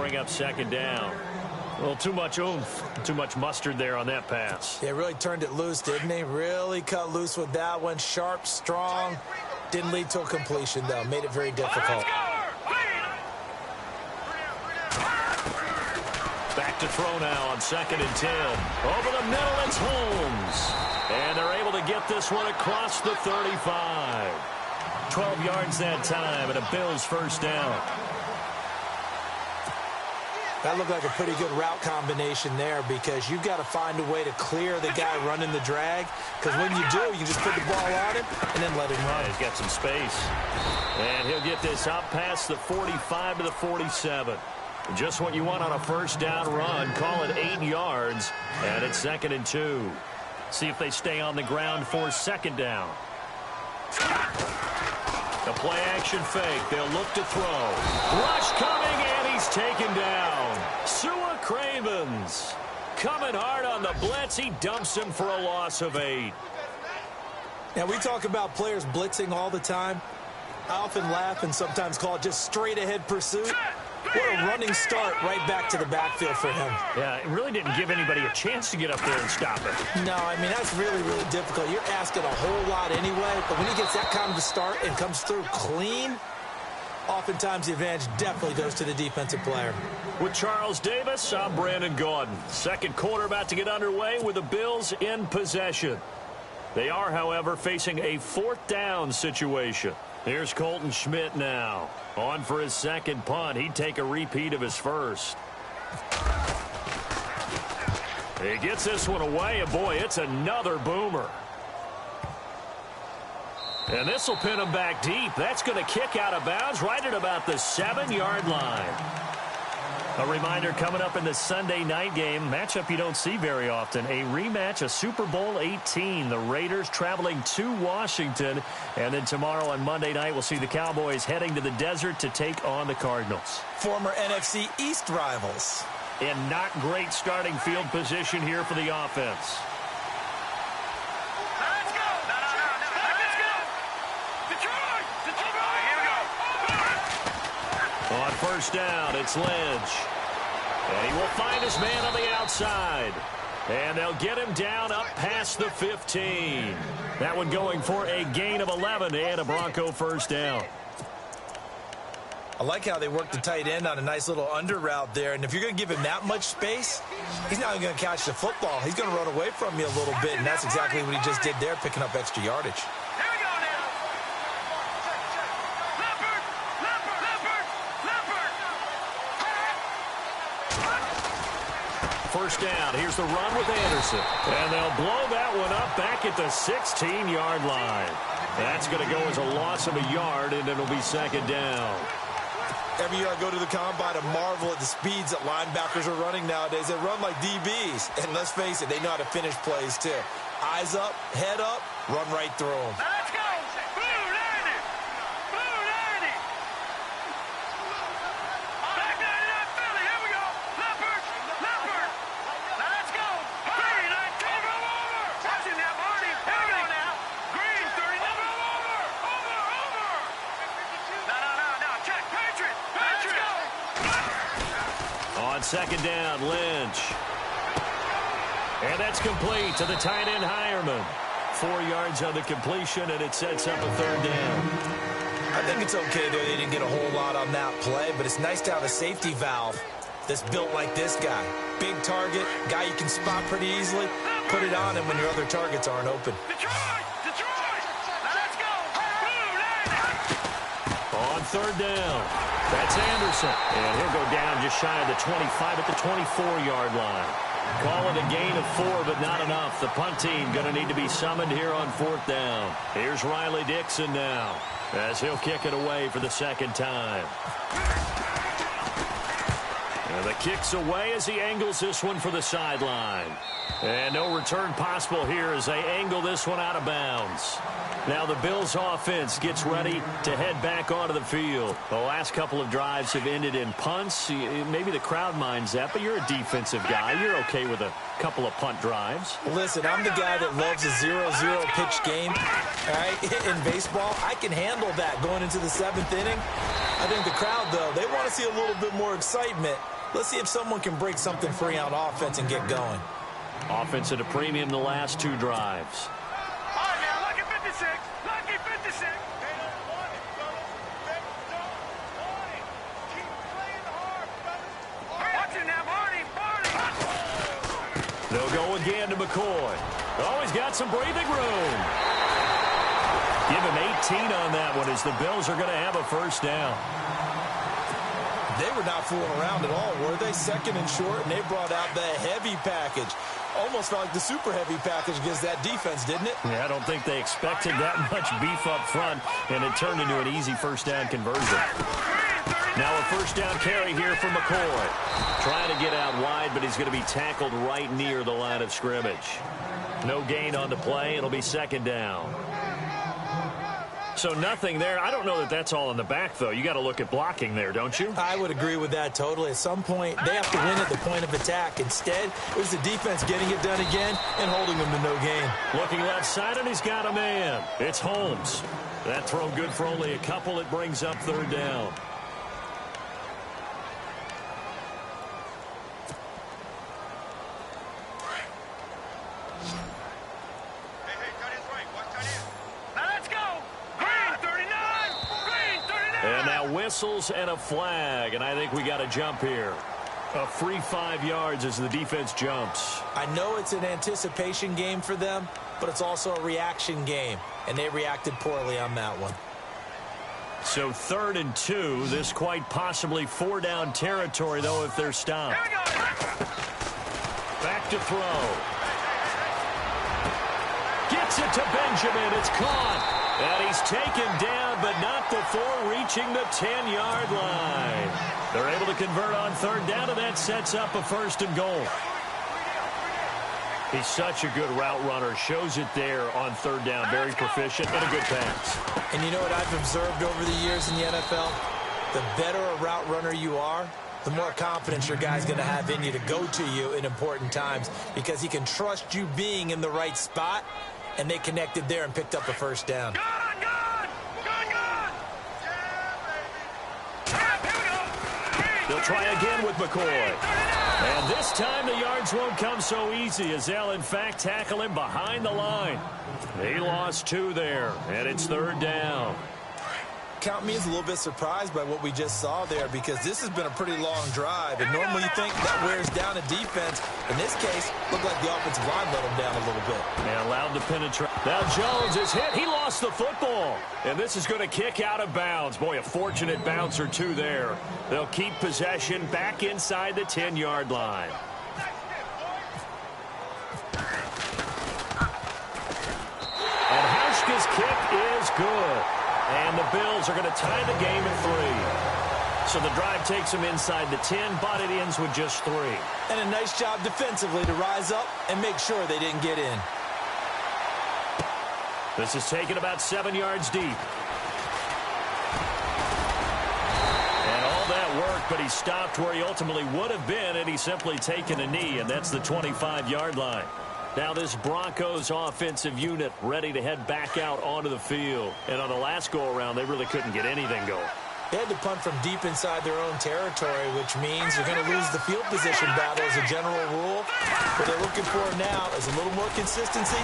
bring up second down. A little too much oomph, too much mustard there on that pass. Yeah, really turned it loose, didn't he? Really cut loose with that one. Sharp, strong. Didn't lead to a completion, though. Made it very difficult. Back to throw now on 2nd and 10. Over the middle, it's Holmes. And they're able to get this one across the 35. 12 yards that time, and a Bills first down. That looked like a pretty good route combination there because you've got to find a way to clear the guy running the drag, because when you do, you just put the ball on him and then let him run. Yeah, he's got some space. And he'll get this up past the 45 to the 47. Just what you want on a first down run. Call it 8 yards, and it's 2nd and 2. See if they stay on the ground for 2nd down. The play action fake. They'll look to throw. Rush coming, and he's taken down. Sua Cravens coming hard on the blitz. He dumps him for a loss of 8. Now, we talk about players blitzing all the time. I often laugh and sometimes call it just straight-ahead pursuit. What a running start right back to the backfield for him. Yeah, it really didn't give anybody a chance to get up there and stop it. No, I mean, that's really, really difficult. You're asking a whole lot anyway, but when he gets that kind of a start and comes through clean, oftentimes the advantage definitely goes to the defensive player. With Charles Davis, I'm Brandon Gaudin. Second quarter about to get underway with the Bills in possession. They are, however, facing a 4th down situation. Here's Colton Schmidt now. On for his second punt. He'd take a repeat of his first. He gets this one away, and boy, it's another boomer. And this will pin him back deep. That's going to kick out of bounds right at about the 7-yard line. A reminder coming up in the Sunday night game, matchup you don't see very often, a rematch of Super Bowl 18. The Raiders traveling to Washington. And then tomorrow on Monday night, we'll see the Cowboys heading to the desert to take on the Cardinals. Former NFC East rivals. In not great starting field position here for the offense. Let's go! Let's go! Detroit! Here we go! On first down, it's Lynch. And he will find his man on the outside. And they'll get him down up past the 15. That one going for a gain of 11 and a Bronco first down. I like how they work the tight end on a nice little under route there. And if you're going to give him that much space, he's not going to catch the football. He's going to run away from you a little bit, and that's exactly what he just did there, picking up extra yardage. Here we go now. Leopard! Leopard! Leopard! Leopard! First down. Here's the run with Anderson. And they'll blow that one up back at the 16-yard line. That's going to go as a loss of a yard, and it'll be 2nd down. Every year I go to the combine and marvel at the speeds that linebackers are running nowadays. They run like DBs. And let's face it, they know how to finish plays too. Eyes up, head up, run right through them. Let's go! Blue 90! Blue 90! Back 99 Philly, here we go! Leopard! Leopard! Let's go! Green 19! Over! Watching that, Marty! Here we go now! Green 30! Over! No, check! Patriot! Patriot! On 2nd down, Lynch. And that's complete to the tight end, Hireman. 4 yards on the completion, and it sets up a 3rd down. I think it's okay, though, they didn't get a whole lot on that play, but it's nice to have a safety valve that's built like this guy. Big target, guy you can spot pretty easily. Put it on him when your other targets aren't open. Detroit! Detroit! Let's go! Blue 90! On 3rd down, that's Anderson. And he'll go down just shy of the 25 at the 24-yard line. Call it a gain of 4, but not enough. The punt team going to need to be summoned here on 4th down. Here's Riley Dixon now as he'll kick it away for the 2nd time. And the kick's away as he angles this one for the sideline. And no return possible here as they angle this one out of bounds. Now the Bills offense gets ready to head back onto the field. The last couple of drives have ended in punts. Maybe the crowd minds that, but you're a defensive guy. You're okay with a couple of punt drives. Listen, I'm the guy that loves a 0-0 pitch game. All right, in baseball, I can handle that going into the 7th inning. I think the crowd, though, they want to see a little bit more excitement. Let's see if someone can break something free on offense and get going. Offense at a premium the last 2 drives. All right, now, lucky 56. Lucky 56. Watch it now, Marty. They'll go again to McCoy. Oh, he's got some breathing room. Give him 18 on that one as the Bills are going to have a first down. They were not fooling around at all, were they? Second and short, and they brought out the heavy package. Almost felt like the super heavy package against that defense, didn't it? Yeah, I don't think they expected that much beef up front, and it turned into an easy first down conversion. Now a first down carry here for McCoy. Trying to get out wide, but he's going to be tackled right near the line of scrimmage. No gain on the play. It'll be second down. So nothing there. I don't know that that's all in the back, though. You got to look at blocking there, don't you? I would agree with that totally. At some point, they have to win at the point of attack. Instead, it was the defense getting it done again and holding them to no gain. Looking left side, and he's got a man. It's Holmes. That throw good for only a couple. It brings up third down. And now whistles and a flag, and I think we got a jump here. A free 5 yards as the defense jumps. I know it's an anticipation game for them, but it's also a reaction game, and they reacted poorly on that one. So 3rd and 2, this quite possibly 4-down territory, though, if they're stopped. Back to throw. Gets it to Benjamin. It's caught. And he's taken down, but not before reaching the 10-yard line. They're able to convert on 3rd down, and that sets up a 1st and goal. He's such a good route runner. Shows it there on 3rd down. Very proficient and a good pass. And you know what I've observed over the years in the NFL? The better a route runner you are, the more confidence your guy's going to have in you to go to you in important times because he can trust you being in the right spot, and they connected there and picked up a 1st down. They'll try again with McCoy. And this time the yards won't come so easy as they'll, in fact, tackle him behind the line. He lost 2 there, and it's 3rd down. Count me as a little bit surprised by what we just saw there because this has been a pretty long drive, and normally you think that wears down a defense. In this case, looked like the offensive line let him down a little bit. And allowed to penetrate. Now Jones is hit. He lost the football. And this is going to kick out of bounds. Boy, a fortunate bounce or 2 there. They'll keep possession back inside the 10-yard line. And Hauschka's kick is good. And the Bills are going to tie the game at 3. So the drive takes them inside the 10, but it ends with just 3. And a nice job defensively to rise up and make sure they didn't get in. This is taken about 7 yards deep. And all that work, but he stopped where he ultimately would have been, and he's simply taken a knee, and that's the 25-yard line. Now this Broncos offensive unit ready to head back out onto the field. And on the last go-around, they really couldn't get anything going. They had to punt from deep inside their own territory, which means you're going to lose the field position battle as a general rule. What they're looking for now is a little more consistency,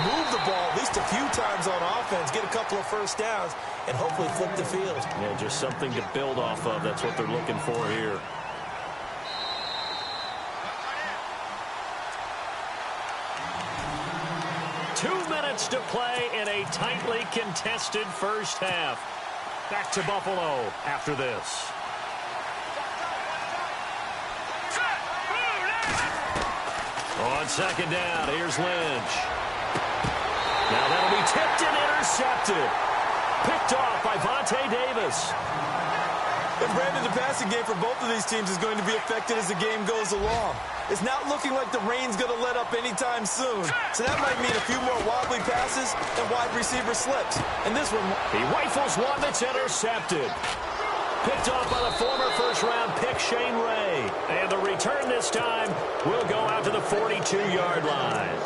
move the ball at least a few times on offense, get a couple of 1st downs, and hopefully flip the field. Yeah, just something to build off of. That's what they're looking for here. To play in a tightly contested first half. Back to Buffalo after this. On 2nd down, here's Lynch. Now that'll be tipped and intercepted. Picked off by Vontae Davis. And Brandon, the passing game for both of these teams is going to be affected as the game goes along. It's not looking like the rain's going to let up anytime soon. So that might mean a few more wobbly passes and wide receiver slips. And this one... He rifles one that's intercepted. Picked off by the former first-round pick, Shane Ray. And the return this time will go out to the 42-yard line.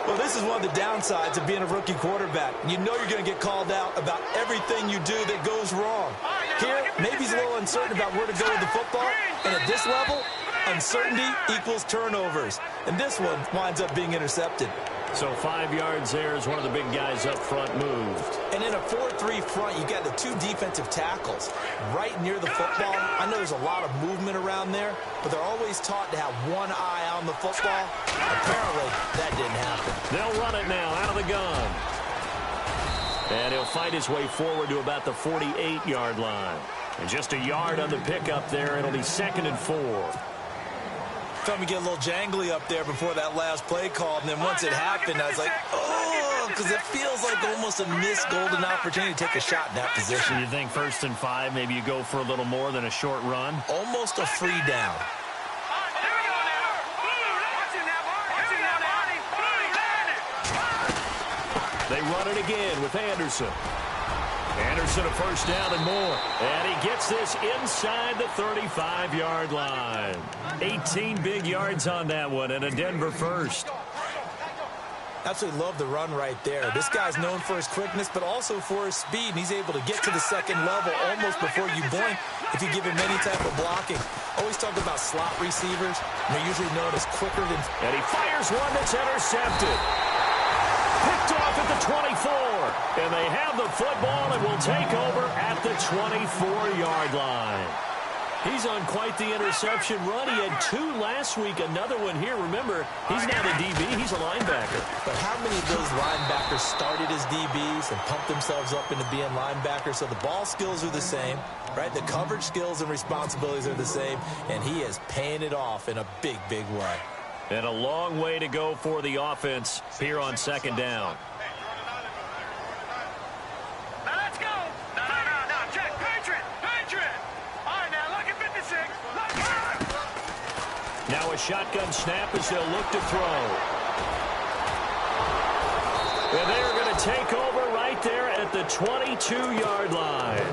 Well, this is one of the downsides of being a rookie quarterback. You know you're going to get called out about everything you do that goes wrong. Here, maybe he's a little uncertain about where to go with the football. And at this level, uncertainty equals turnovers. And this one winds up being intercepted. So 5 yards there as one of the big guys up front moved. And in a 4-3 front, you got the 2 defensive tackles right near the football. I know there's a lot of movement around there, but they're always taught to have one eye on the football. Apparently, that didn't happen. They'll run it now out of the gun. And he'll fight his way forward to about the 48-yard line. And just a yard on the pickup there. It'll be 2nd and 4. Felt me get a little jangly up there before that last play called, and then once it happened, I was like, oh, because it feels like almost a missed golden opportunity to take a shot in that position. You think 1st and 5, maybe you go for a little more than a short run? Almost a free down. They run it again with Anderson. Anderson a 1st down and more. And he gets this inside the 35-yard line. 18 big yards on that one and a Denver 1st. Absolutely love the run right there. This guy's known for his quickness, but also for his speed. And he's able to get to the 2nd level almost before you blink if you give him any type of blocking. Always talk about slot receivers. And they're usually known as quicker than... And he fires one that's intercepted. Picked off at the 24. And they have the football and will take over at the 24-yard line. He's on quite the interception run. He had 2 last week, another one here. Remember, he's not a DB, he's a linebacker. But how many of those linebackers started as DBs and pumped themselves up into being linebackers? So the ball skills are the same, right? The coverage skills and responsibilities are the same, and he is paying it off in a big, big way. And a long way to go for the offense here on 2nd down. Now let's go. No, check. Patriot. All right, now look at 56. Now a shotgun snap as they'll look to throw. And they're going to take over right there at the 22-yard line.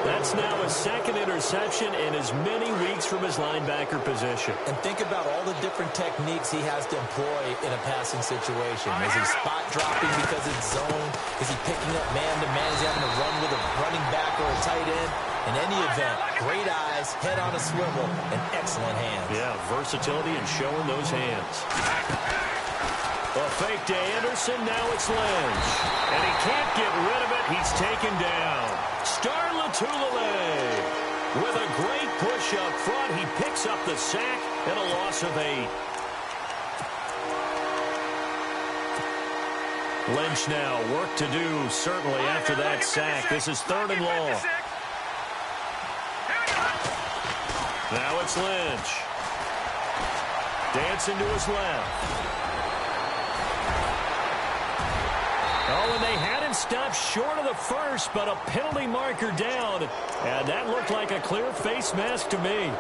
That's now a 2nd interception in as many weeks from his linebacker position. And think about all the different techniques he has to employ in a passing situation. Is he spot dropping because it's zone? Is he picking up man-to-man? Is he having to run with a running back or a tight end? In any event, great eyes, head on a swivel, and excellent hands. Yeah, versatility and showing those hands. A fake to Anderson, now it's Lynch. And he can't get rid of it, he's taken down. Star Latulippe with a great push up front. He picks up the sack and a loss of 8. Lynch now, work to do, certainly after that sack. This is 3rd and long. Now it's Lynch. Dancing to his left. Oh, and they had him stopped short of the 1st, but a penalty marker down. And that looked like a clear face mask to me.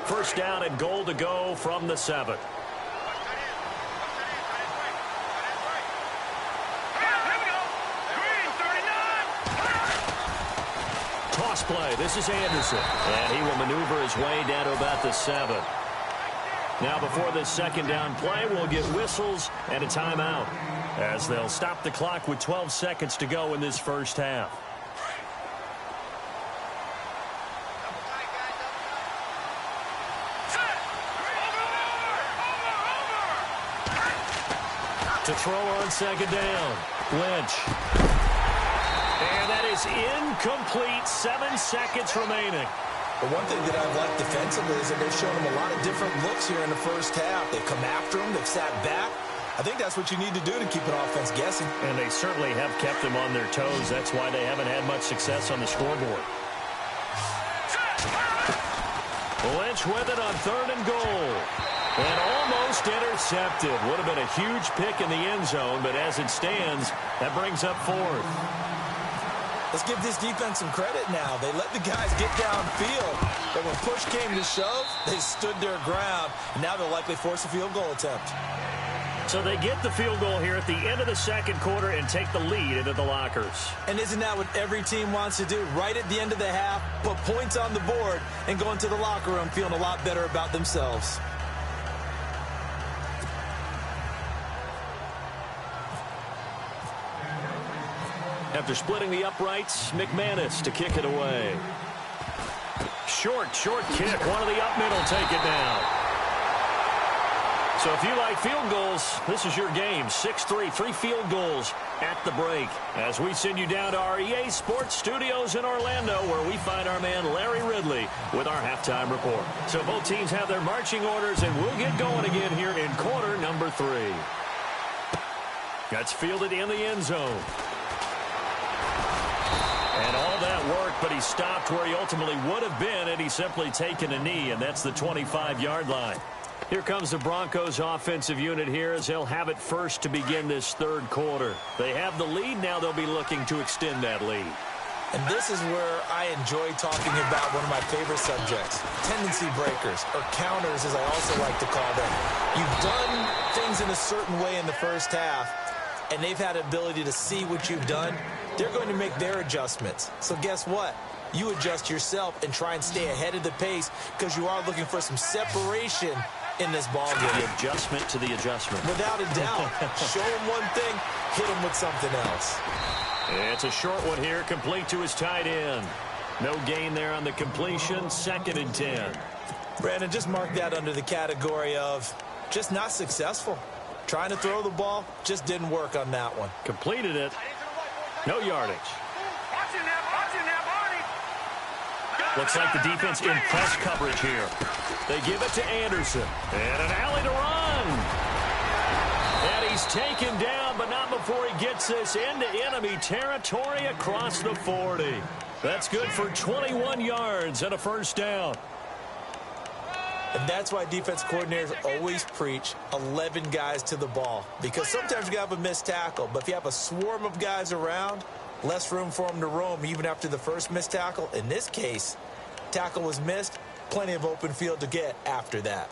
First down and goal to go from the 7. Toss play. This is Anderson. And he will maneuver his way down to about the 7. Now before this 2nd down play, we'll get whistles and a timeout as they'll stop the clock with 12 seconds to go in this 1st half. To throw on 2nd down. Lynch. And that is incomplete. 7 seconds remaining. But one thing that I've liked defensively is that they've shown him a lot of different looks here in the 1st half. They've come after him. They've sat back. I think that's what you need to do to keep an offense guessing. And they certainly have kept them on their toes. That's why they haven't had much success on the scoreboard. Lynch with it on 3rd and goal. And almost intercepted. Would have been a huge pick in the end zone, but as it stands, that brings up 4th. Let's give this defense some credit now. They let the guys get downfield, but when push came to shove, they stood their ground, and now they'll likely force a field goal attempt. So they get the field goal here at the end of the second quarter and take the lead into the lockers. And isn't that what every team wants to do? Right at the end of the half, put points on the board and go into the locker room feeling a lot better about themselves. After splitting the uprights, McManus to kick it away. Short kick. One of the up middle take it down. So if you like field goals, this is your game. 6-3, 3 field goals at the break. As we send you down to our EA Sports Studios in Orlando, where we find our man Larry Ridley with our halftime report. So both teams have their marching orders, and we'll get going again here in quarter number 3. That's fielded in the end zone. And all that work, but he stopped where he ultimately would have been had he simply taken a knee, and that's the 25-yard line. Here comes the Broncos offensive unit here as they'll have it first to begin this third quarter. They have the lead. Now they'll be looking to extend that lead. And this is where I enjoy talking about one of my favorite subjects, tendency breakers, or counters as I also like to call them. You've done things in a certain way in the first half, and they've had ability to see what you've done. They're going to make their adjustments. So guess what? You adjust yourself and try and stay ahead of the pace because you are looking for some separation in this ball game. The adjustment to the adjustment. Without a doubt. Show him one thing, hit him with something else. It's a short one here, complete to his tight end. No gain there on the completion, 2nd and 10. Brandon, just mark that under the category of just not successful. Trying to throw the ball, just didn't work on that one. Completed it. No yardage. Looks like the defense in press coverage here. They give it to Anderson. And an alley to run. And he's taken down, but not before he gets this into enemy territory across the 40. That's good for 21 yards and a first down. And that's why defense coordinators always preach 11 guys to the ball. Because sometimes you have a missed tackle, but if you have a swarm of guys around, less room for them to roam even after the first missed tackle. In this case, tackle was missed, plenty of open field to get after that.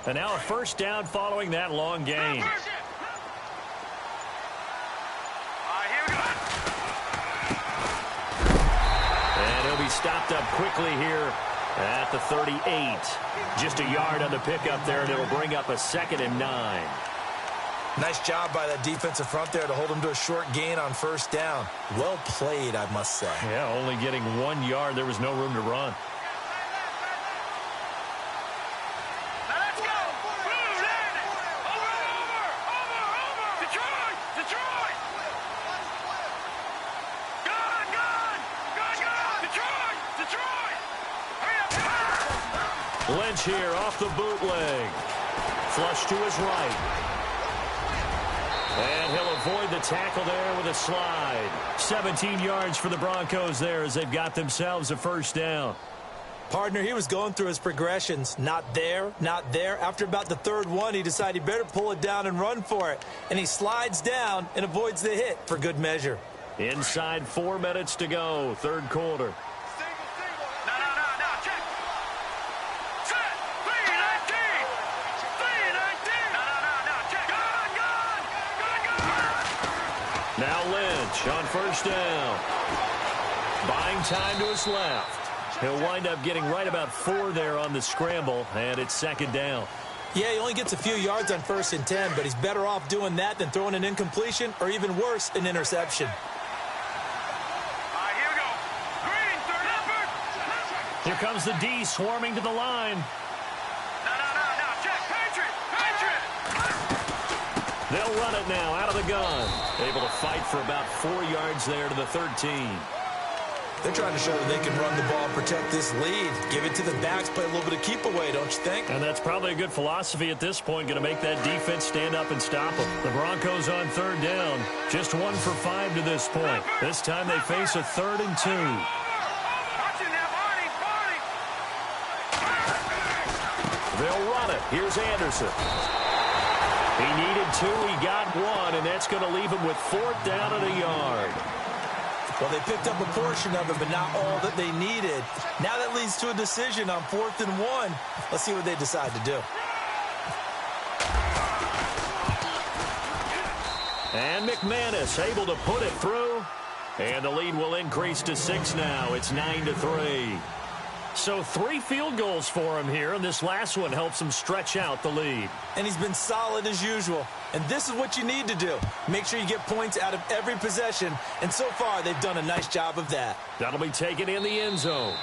And now a first down following that long gain. And he'll be stopped up quickly here at the 38. Just a yard on the pickup there, and it'll bring up a 2nd and 9. Nice job by that defensive front there to hold him to a short gain on first down. Well played, I must say. Yeah, only getting 1 yard. There was no room to run. Lynch here off the bootleg. Flush to his right. And he'll avoid the tackle there with a slide. 17 yards for the Broncos there as they've got themselves a first down. Partner, he was going through his progressions. Not there, not there. After about the third one, he decided he better pull it down and run for it. And he slides down and avoids the hit for good measure. Inside 4 minutes to go, third quarter. Now Lynch on first down. Buying time to his left. He'll wind up getting right about 4 there on the scramble, and it's 2nd down. Yeah, he only gets a few yards on 1st and 10, but he's better off doing that than throwing an incompletion or even worse, an interception. Here comes the D swarming to the line. They'll run it now out of the gun. Able to fight for about 4 yards there to the 13. They're trying to show that they can run the ball and protect this lead. Give it to the backs, play a little bit of keep away, don't you think? And that's probably a good philosophy at this point, going to make that defense stand up and stop them. The Broncos on 3rd down, just 1 for 5 to this point. This time they face a 3rd and 2. They'll run it. Here's Anderson. He needed 2, he got 1, and that's going to leave him with 4th down and a yard. Well, they picked up a portion of it, but not all that they needed. Now that leads to a decision on 4th and 1. Let's see what they decide to do. And McManus able to put it through. And the lead will increase to 6 now. It's 9-3. So 3 field goals for him here, and this last one helps him stretch out the lead. And he's been solid as usual. And this is what you need to do. Make sure you get points out of every possession. And so far, they've done a nice job of that. That'll be taken in the end zone.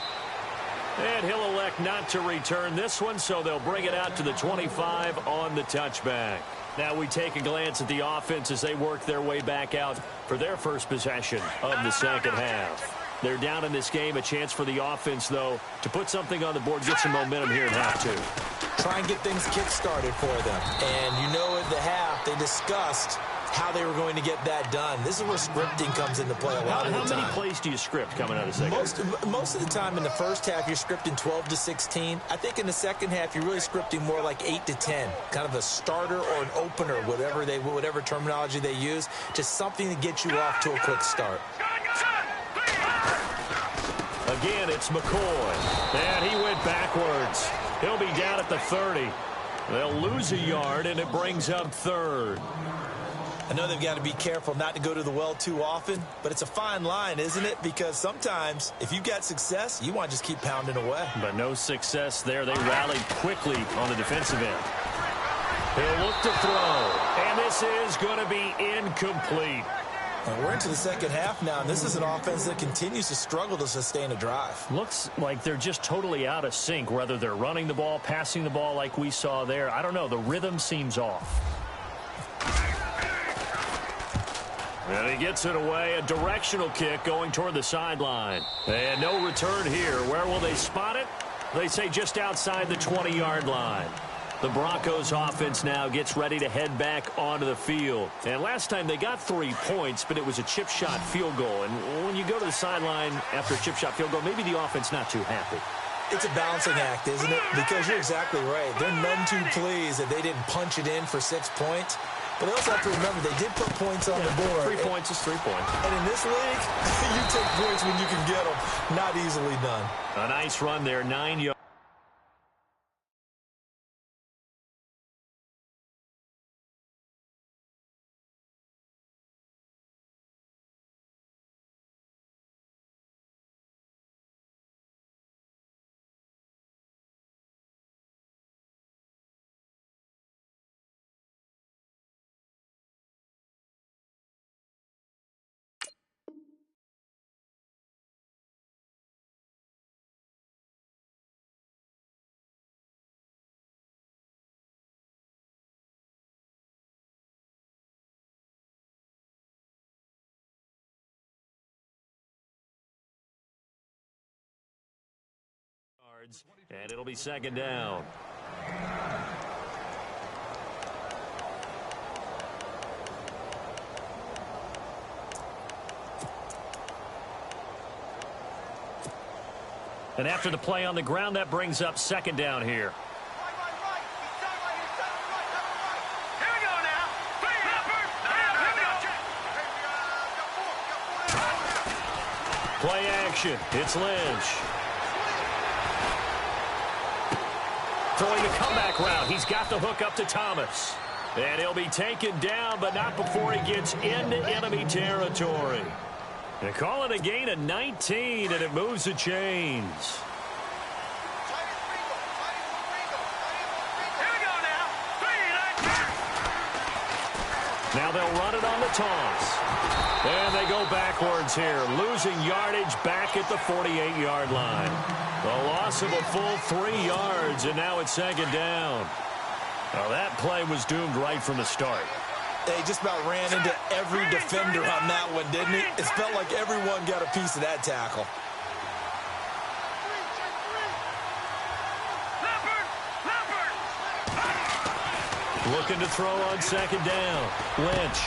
And he'll elect not to return this one, so they'll bring it out to the 25 on the touchback. Now we take a glance at the offense as they work their way back out for their first possession of the second half. They're down in this game. A chance for the offense, though, to put something on the board, get some momentum here in half 2. Try and get things kick-started for them. And you know at the half, they discussed how they were going to get that done. This is where scripting comes into play a lot of the time. How many plays do you script coming out of the second? Most of the time in the first half, you're scripting 12 to 16. I think in the second half, you're really scripting more like 8 to 10. Kind of a starter or an opener, whatever terminology they use, just something to get you off to a quick start. Again, it's McCoy. And he went backwards. He'll be down at the 30. They'll lose a yard, and it brings up 3rd. I know they've got to be careful not to go to the well too often, but it's a fine line, isn't it? Because sometimes, if you've got success, you want to just keep pounding away. But no success there. They rallied quickly on the defensive end. He'll look to throw. And this is going to be incomplete. And we're into the second half now, and this is an offense that continues to struggle to sustain a drive. Looks like they're just totally out of sync, whether they're running the ball, passing the ball like we saw there. I don't know. The rhythm seems off. And he gets it away. A directional kick going toward the sideline. And no return here. Where will they spot it? They say just outside the 20-yard line. The Broncos offense now gets ready to head back onto the field. And last time they got 3 points, but it was a chip shot field goal. And when you go to the sideline after a chip shot field goal, maybe the offense not too happy. It's a balancing act, isn't it? Because you're exactly right. They're none too pleased that they didn't punch it in for 6 points. But they also have to remember they did put points on the board. 3 points is 3 points. And in this league, you take points when you can get them. Not easily done. A nice run there, 9 yards. And it'll be second down. And after the play on the ground, that brings up second down here. Play action. It's Lynch. Throwing the comeback route. He's got the hook up to Thomas. And he'll be taken down, but not before he gets into enemy territory. They call it a gain of 19, and it moves the chains. Now they'll run it on the toss. And they go backwards here, losing yardage back at the 48-yard line. The loss of a full 3 yards, and now it's second down. Well, that play was doomed right from the start. They just about ran into every defender on that one, didn't he? It felt like everyone got a piece of that tackle. Looking to throw on second down. Lynch.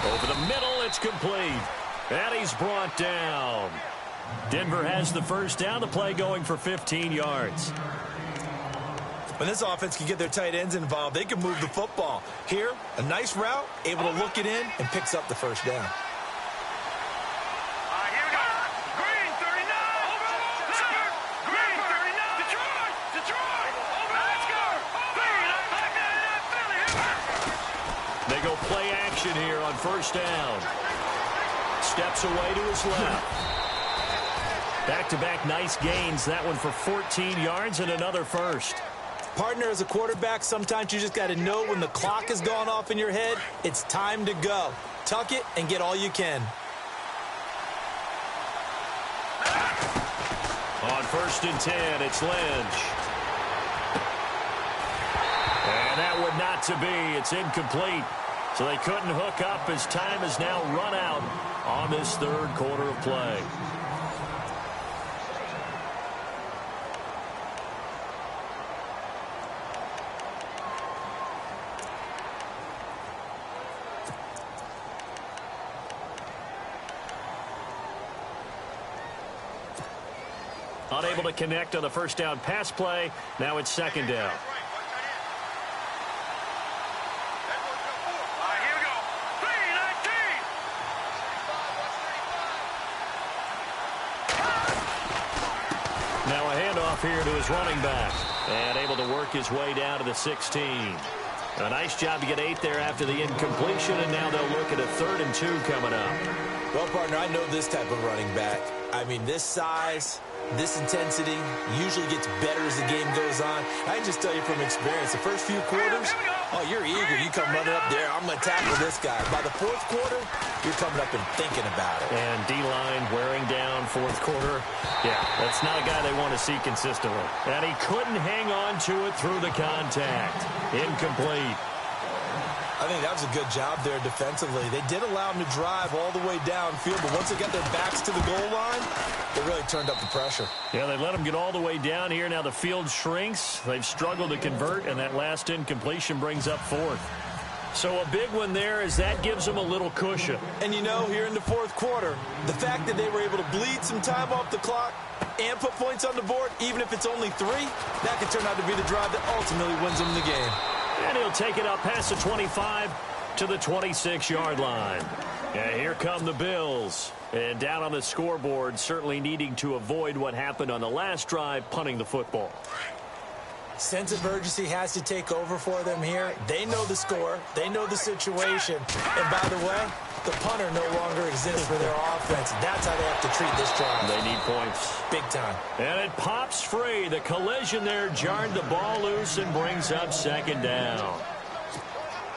Over the middle, it's complete. And he's brought down. Denver has the first down. The play going for 15 yards. When this offense can get their tight ends involved, they can move the football. Here, a nice route, able to look it in, and picks up the first down. here on first down. Steps away to his left. Back-to-back nice gains. That one for 14 yards and another first. Partner, as a quarterback, sometimes you just got to know when the clock has gone off in your head, it's time to go. Tuck it and get all you can. On 1st and 10, it's Lynch. And that would not to be. It's incomplete. So they couldn't hook up as time is now run out on this third quarter of play. Unable to connect on the first down pass play. Now it's second down. Now a handoff here to his running back. And able to work his way down to the 16. A nice job to get 8 there after the incompletion, and now they'll look at a 3rd and 2 coming up. Well, partner, I know this type of running back. I mean, this size, this intensity usually gets better as the game goes on. I can just tell you from experience, the first few quarters, oh, you're eager. You come running up there. I'm going to tackle this guy. By the 4th quarter, you're coming up and thinking about it. And D-line wearing down 4th quarter. Yeah, that's not a guy they want to see consistently. And he couldn't hang on to it through the contact. Incomplete. I think that was a good job there defensively. They did allow him to drive all the way downfield, but once they got their backs to the goal line, they really turned up the pressure. Yeah, they let him get all the way down here. Now the field shrinks. They've struggled to convert, and that last incompletion brings up 4th. So a big one there as that gives them a little cushion. And you know, here in the 4th quarter, the fact that they were able to bleed some time off the clock and put points on the board, even if it's only 3, that could turn out to be the drive that ultimately wins them the game. And he'll take it up past the 25 to the 26-yard line. And here come the Bills. And down on the scoreboard, certainly needing to avoid what happened on the last drive, punting the football. Sense of urgency has to take over for them here. They know the score. They know the situation. And by the way, the punter no longer exists for their offense. That's how they have to treat this drive. They need points. Big time. And it pops free. The collision there jarred the ball loose and brings up second down.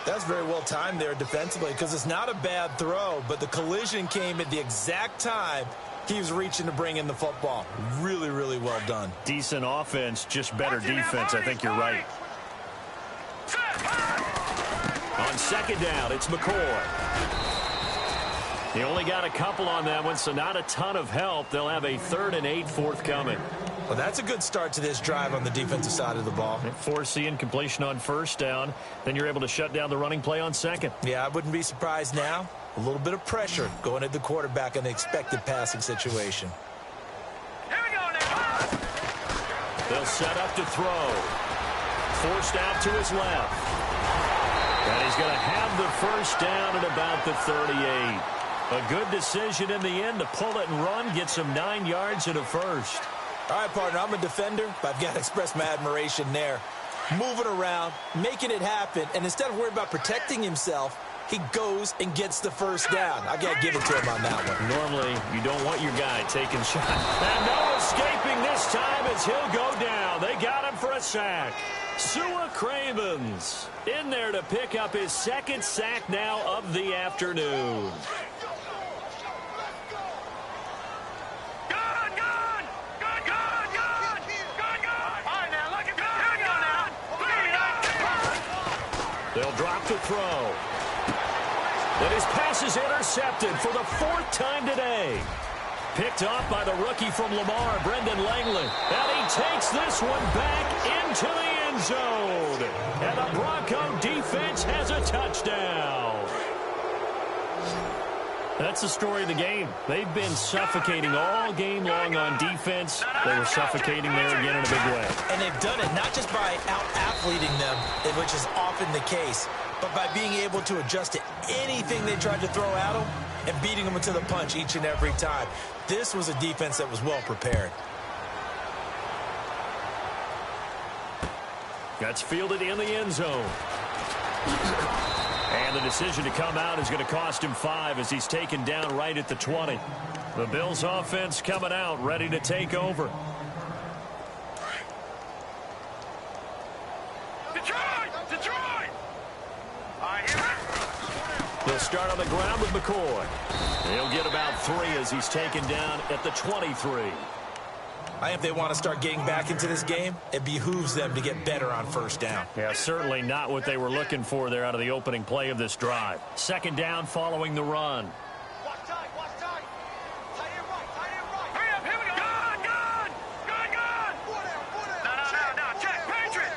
That's very well timed there defensively because it's not a bad throw, but the collision came at the exact time he was reaching to bring in the football. Really, really well done. Decent offense, just better defense. I think you're right. On second down, it's McCoy. He only got a couple on that one, so not a ton of help. They'll have a 3rd and 8 forthcoming. Well, that's a good start to this drive on the defensive side of the ball. Force the incompletion on first down. Then you're able to shut down the running play on second. Yeah, I wouldn't be surprised now. A little bit of pressure going at the quarterback in an expected passing situation. Here we go now. They'll set up to throw. Forced out to his left. And he's going to have the first down at about the 38. A good decision in the end to pull it and run, get some 9 yards and a first. All right, partner, I'm a defender, but I've got to express my admiration there. Moving around, making it happen, and instead of worrying about protecting himself, he goes and gets the first down. I got to give it to him on that one. Normally, you don't want your guy taking shots. And no escaping this time as he'll go down. They got him for a sack. Sua Cravens in there to pick up his 2nd sack now of the afternoon. They'll drop to throw. And his pass is intercepted for the 4th time today. Picked off by the rookie from Lamar, Brendan Langley. And he takes this one back into the end zone. And the Bronco defense has a touchdown. That's the story of the game. They've been suffocating all game long on defense. They were suffocating there again in a big way. And they've done it not just by out-athleting them, which is often the case, but by being able to adjust to anything they tried to throw at them and beating them into the punch each and every time. This was a defense that was well prepared. That's fielded in the end zone. And the decision to come out is going to cost him 5 as he's taken down right at the 20. The Bills offense coming out, ready to take over. Detroit! All right, here. He'll start on the ground with McCoy. He'll get about 3 as he's taken down at the 23. I think if they want to start getting back into this game, it behooves them to get better on first down. Yeah, certainly not what they were looking for there out of the opening play of this drive. Second down following the run. Watch tight. Tight end right. Hurry up, here we go. Gun. No. Check. Patriot.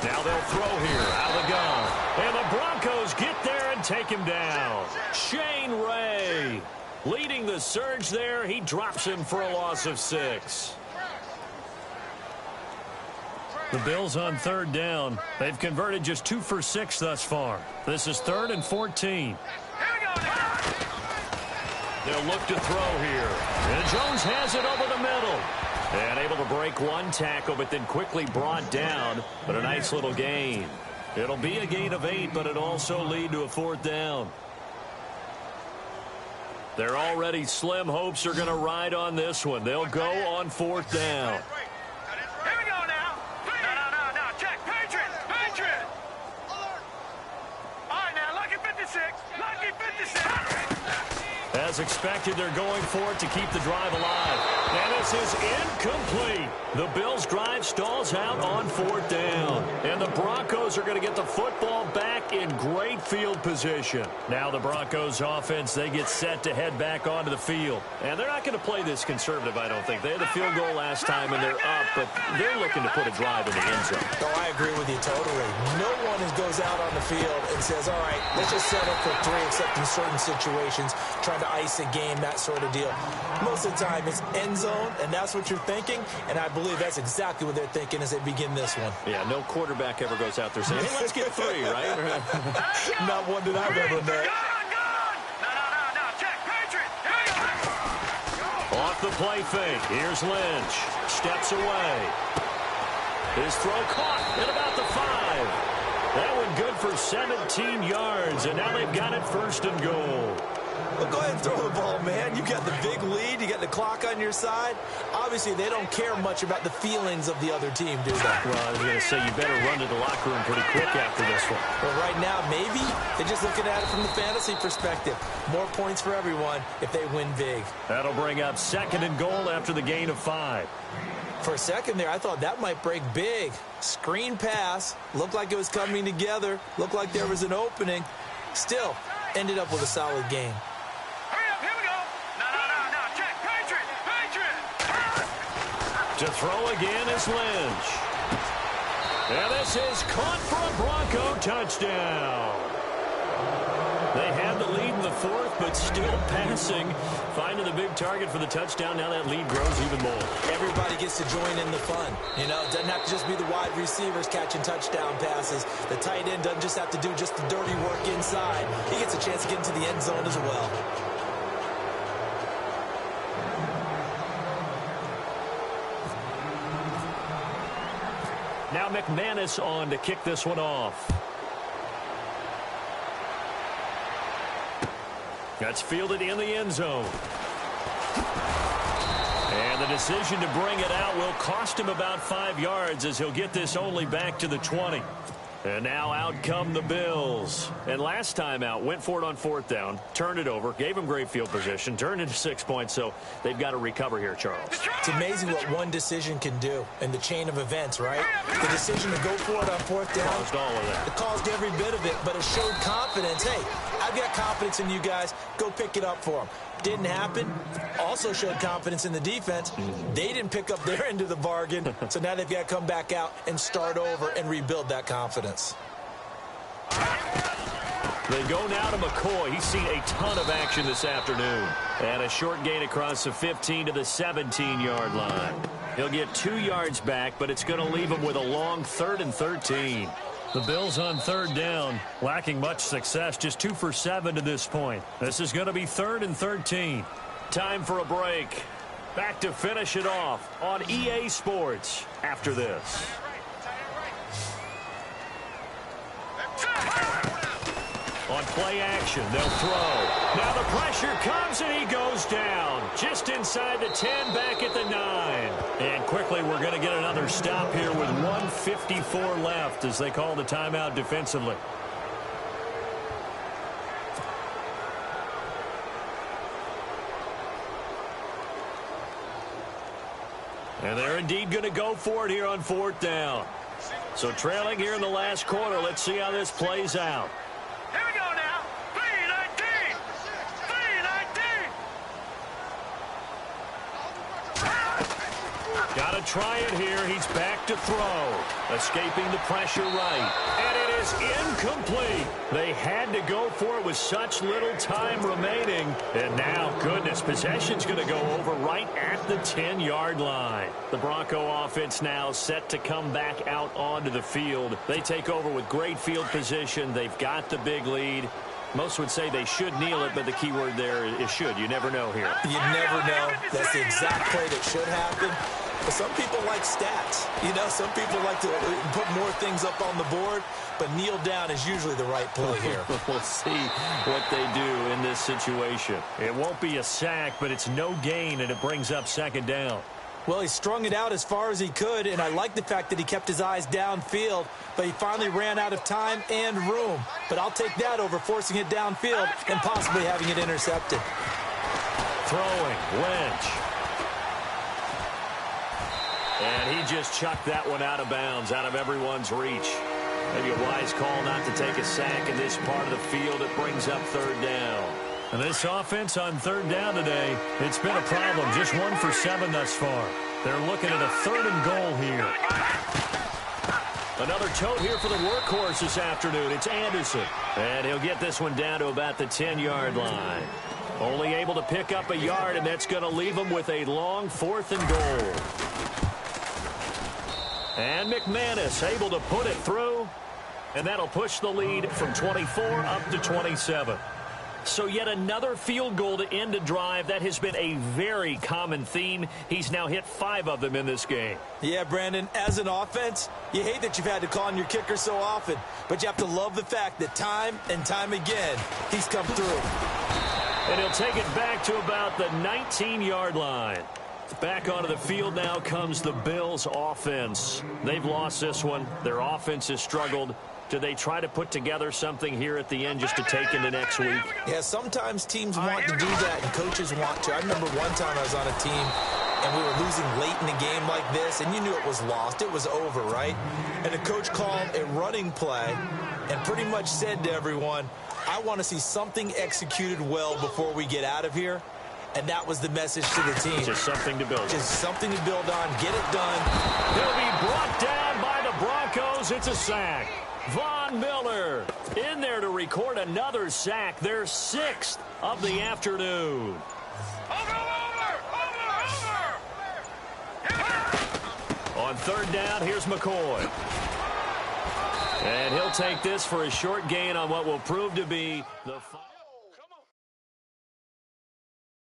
Now they'll throw here out of the gun. And the Broncos get there and take him down. Shane Ray leading the surge there. He drops him for a loss of 6. The Bills on third down. They've converted just 2 for 6 thus far. This is 3rd and 14. Here we go now. They'll look to throw here. And Jones has it over the middle. And able to break 1 tackle, but then quickly brought down. But a nice little gain. It'll be a gain of 8, but it'll also lead to a 4th down. Their already slim hopes are going to ride on this one. They'll go on 4th down. Here we go now. No. Check. Patriot. All right, now, lucky 56. As expected, they're going for it to keep the drive alive. And this is incomplete. The Bills' drive stalls out on 4th down. And the Broncos are going to get the football back in great field position. Now the Broncos offense, they get set to head back onto the field. And they're not going to play this conservative, I don't think. They had the field goal last time, and they're up, but they're looking to put a drive in the end zone. Oh, I agree with you totally. No one goes out on the field and says, all right, let's just settle for 3, except in certain situations, trying to ice a game, that sort of deal. Most of the time, it's end zone, and that's what you're thinking, and I believe that's exactly what they're thinking as they begin this one. Yeah, no quarterback ever goes out there saying, hey, let's get 3, right? Not one that I've ever met. No. Check. Patriot. Here we go. Off the play fake. Here's Lynch. Steps away. His throw caught at about the 5. That one good for 17 yards, and now they've got it 1st and goal. Well, go ahead and throw the ball, man. You got the big lead. You got the clock on your side. Obviously, they don't care much about the feelings of the other team, do they? Well, I was going to say, you better run to the locker room pretty quick after this one. Well, right now, maybe they're just looking at it from the fantasy perspective. More points for everyone if they win big. That'll bring up 2nd and goal after the gain of 5. For a second there, I thought that might break big. Screen pass. Looked like it was coming together. Looked like there was an opening. Still, ended up with a solid game. Hurry up, here we go. No. Check. Patriot. To throw again is Lynch. And this is caught for a Bronco touchdown. They had the lead in the 4th, but still passing. Finding the big target for the touchdown. Now that lead grows even more. Everybody gets to join in the fun. You know, it doesn't have to just be the wide receivers catching touchdown passes. The tight end doesn't just have to do just the dirty work inside. He gets a chance to get into the end zone as well. Now McManus on to kick this one off. That's fielded in the end zone. And the decision to bring it out will cost him about 5 yards as he'll get this only back to the 20. And now out come the Bills. And last time out, went for it on 4th down, turned it over, gave him great field position, turned into 6 points, so they've got to recover here, Charles. It's amazing what one decision can do in the chain of events, right? The decision to go for it on 4th down. Caused all of that. It caused every bit of it, but it showed confidence. Hey, I've got confidence in you guys. Go pick it up for them. Didn't happen. Also showed confidence in the defense. They didn't pick up their end of the bargain, so now they've got to come back out and start over and rebuild that confidence. They go now to McCoy. He's seen a ton of action this afternoon. And a short gain across the 15 to the 17-yard line. He'll get 2 yards back, but it's going to leave him with a long 3rd and 13. The Bills on 3rd down, lacking much success, just 2 for 7 to this point. This is going to be 3rd and 13. Time for a break. Back to finish it off on EA Sports after this. play action. They'll throw. Now the pressure comes, and he goes down. Just inside the 10, back at the 9. And quickly, we're going to get another stop here with 1:54 left as they call the timeout defensively. And they're indeed going to go for it here on 4th down. So trailing here in the last quarter. Let's see how this plays out. Here we go now. 3:19. 3:19. Got to try it here. He's back to throw. Escaping the pressure right. And it is incomplete. They had to go for it with such little time remaining. And now, goodness, possession's going to go over right at the 10-yard line. The Bronco offense now set to come back out onto the field. They take over with great field position. They've got the big lead. Most would say they should kneel it, but the key word there is should. You never know here. You never know. That's the exact play that should happen. But some people like stats. You know, some people like to put more things up on the board, but kneel down is usually the right play here. We'll see what they do in this situation. It won't be a sack, but it's no gain, and it brings up 2nd down. Well, he strung it out as far as he could, and I like the fact that he kept his eyes downfield, but he finally ran out of time and room. But I'll take that over forcing it downfield and possibly having it intercepted. Throwing, Lynch. And he just chucked that one out of bounds, out of everyone's reach. Maybe a wise call not to take a sack in this part of the field. It brings up 3rd down. And this offense on 3rd down today, it's been a problem. Just 1 for 7 thus far. They're looking at a 3rd and goal here. Another tote here for the workhorse this afternoon. It's Anderson. And he'll get this one down to about the 10-yard line. Only able to pick up a yard, and that's going to leave him with a long 4th and goal. And McManus able to put it through. And that'll push the lead from 24 up to 27. So yet another field goal to end a drive. That has been a very common theme. He's now hit 5 of them in this game. Yeah, Brandon, as an offense, you hate that you've had to call on your kicker so often, but you have to love the fact that time and time again, he's come through. And he'll take it back to about the 19-yard line. Back onto the field now comes the Bills offense. They've lost this one. Their offense has struggled. Do they try to put together something here at the end just to take into next week? Yeah, sometimes teams want to do that and coaches want to. I remember one time I was on a team and we were losing late in the game like this, and you knew it was lost. It was over, right? And the coach called a running play and pretty much said to everyone, I want to see something executed well before we get out of here. And that was the message to the team. Just something to build on. Just something to build on. Get it done. He'll be brought down by the Broncos. It's a sack. Von Miller in there to record another sack. Their 6th of the afternoon. Over. On 3rd down, here's McCoy. And he'll take this for a short gain on what will prove to be the final.